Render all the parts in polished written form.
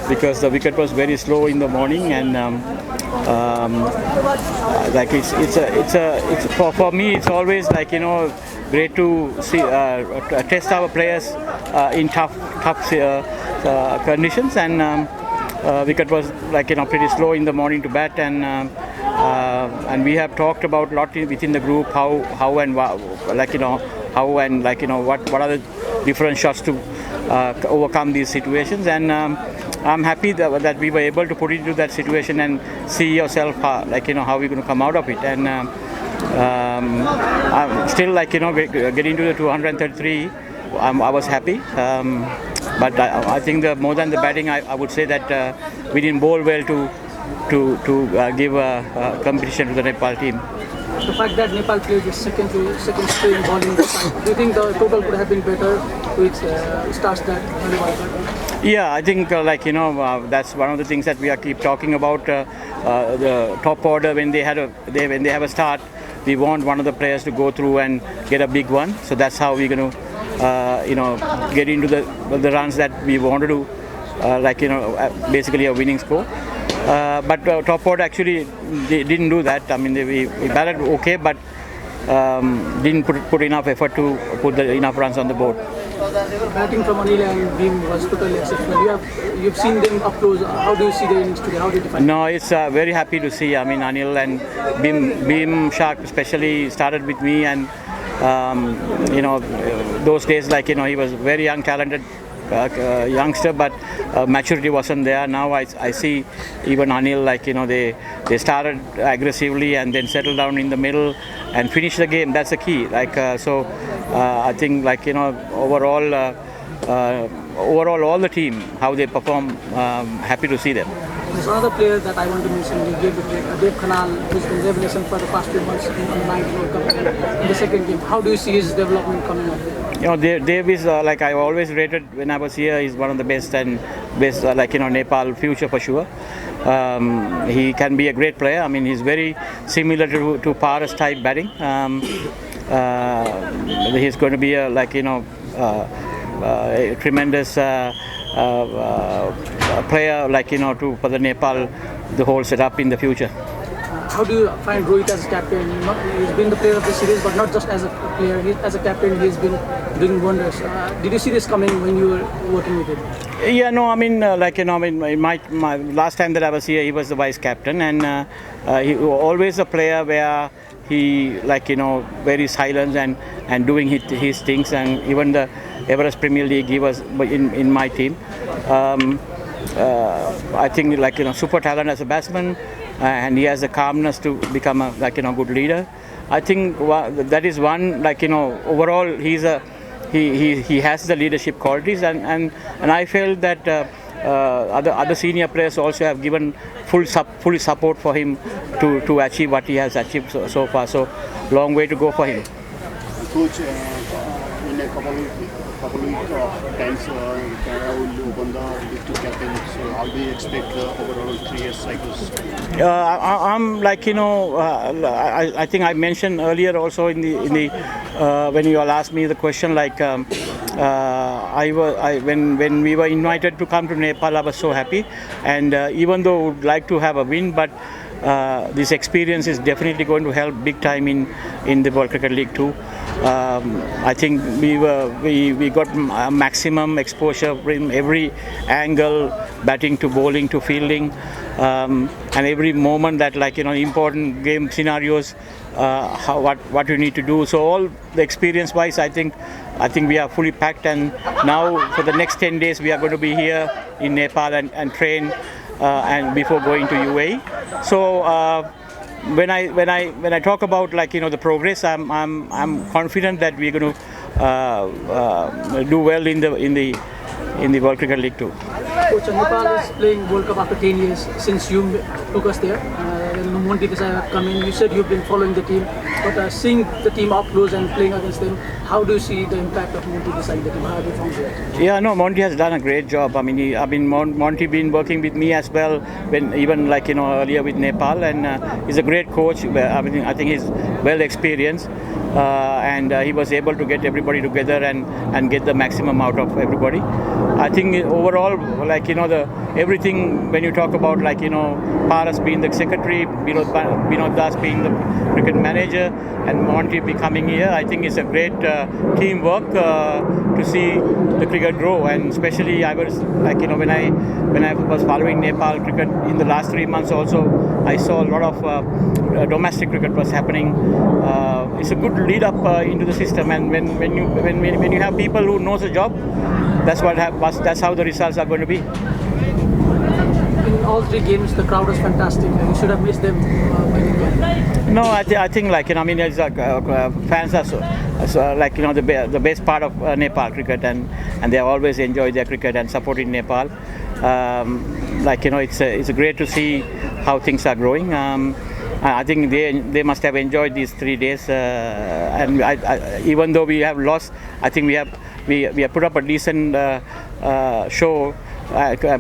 because the wicket was very slow in the morning, and like it's for me it's always like great to see test our players in tough conditions, and wicket was like pretty slow in the morning to bat, and we have talked about a lot within the group how and how and what are the different shots to overcome these situations, and I'm happy that we were able to put it into that situation and see yourself how we're going to come out of it, and I'm still getting to the 233. I was happy, but I think more than the batting, I would say that we didn't bowl well to give a competition to the Nepal team. The fact that Nepal played the second string bowling this time, do you think the total could have been better with starts that early World Cup? Yeah, I think that's one of the things that we keep talking about. The top order, when they have a start, we want one of the players to go through and get a big one. So that's how we're going to get into the runs that we want to do, basically a winning score. But top order actually they didn't do that. I mean, we batted okay, but didn't put enough effort to put enough runs on the board. Batting from Anil and Beam was totally exceptional. You've seen them up close. How do you see the innings today? How do you define? No, it's very happy to see. I mean, Anil and Beam Shark especially started with me, and those days he was very young, talented youngster, but maturity wasn't there. Now I see even Anil, they started aggressively and then settled down in the middle and finish the game. That's the key. I think overall all the team, how they perform, happy to see them. There's another player that I want to mention. We gave 𝐵𝐵𝐿, who's been revelation for the past few months in the 9th World Cup in the second game. How do you see his development coming up? Dave is I always rated when I was here. He's one of the best Nepal future for sure. He can be a great player. I mean, he's very similar to Paras type batting. He's going to be a tremendous player for the Nepal, the whole setup in the future. How do you find Rohit as captain? He's been the player of the series, but not just as a player. As a captain, he's been doing wonders. Did you see this coming when you were working with him? Yeah, no, I mean, my last time that I was here, he was the vice captain, and he was always a player where he very silent and doing his things, and even the Everest Premier League he was in my team. I think super talent as a batsman, and he has the calmness to become a good leader. I think that is one overall he has the leadership qualities, and I felt that other senior players also have given fully support for him to achieve what he has achieved so far. So long way to go for him. Coach, in a couple of times Canada will open the league to captain. So how do you expect the overall 3 year cycles? I think I mentioned earlier also in the when you all asked me the question, when we were invited to come to Nepal, I was so happy, and even though I would like to have a win, but this experience is definitely going to help big time in the World Cricket League too. I think we got maximum exposure from every angle, batting to bowling to fielding, and every moment that important game scenarios, what you need to do. So all the experience wise, I think we are fully packed, and now for the next 10 days we are going to be here in Nepal and train and before going to UAE. So when I talk about the progress, I'm confident that we're going to do well in the World Cricket League too. Coach, Nepal is playing World Cup after 10 years since you took us there. When Monty decided to come in, you said you've been following the team. But seeing the team up close and playing against them, how do you see the impact of Monty beside the team? How have you found it? Yeah, no, Monty has done a great job. I mean, Monty been working with me as well, when even earlier with Nepal, and he's a great coach. I think he's well experienced, and he was able to get everybody together and get the maximum out of everybody. I think overall, everything when you talk about Paras being the secretary, Binod Das being the cricket manager, and Monty becoming here, I think it's a great teamwork to see the cricket grow. And especially I was when I was following Nepal cricket in the last 3 months also, I saw a lot of domestic cricket was happening. It's a good lead up into the system, and when you have people who knows the job, that's how the results are going to be. In all 3 games, the crowd was fantastic. You should have missed them. No, I think fans are the best part of Nepal cricket, and they have always enjoyed their cricket and supported Nepal. It's great to see how things are growing. I think they must have enjoyed these 3 days, and even though we have lost, I think we have put up a decent show,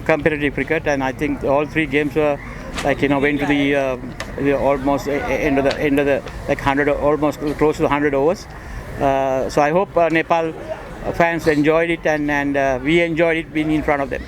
competitive cricket, and I think all 3 games were went to the almost end of the 100, almost close to 100 overs. So I hope Nepal fans enjoyed it, and we enjoyed it being in front of them.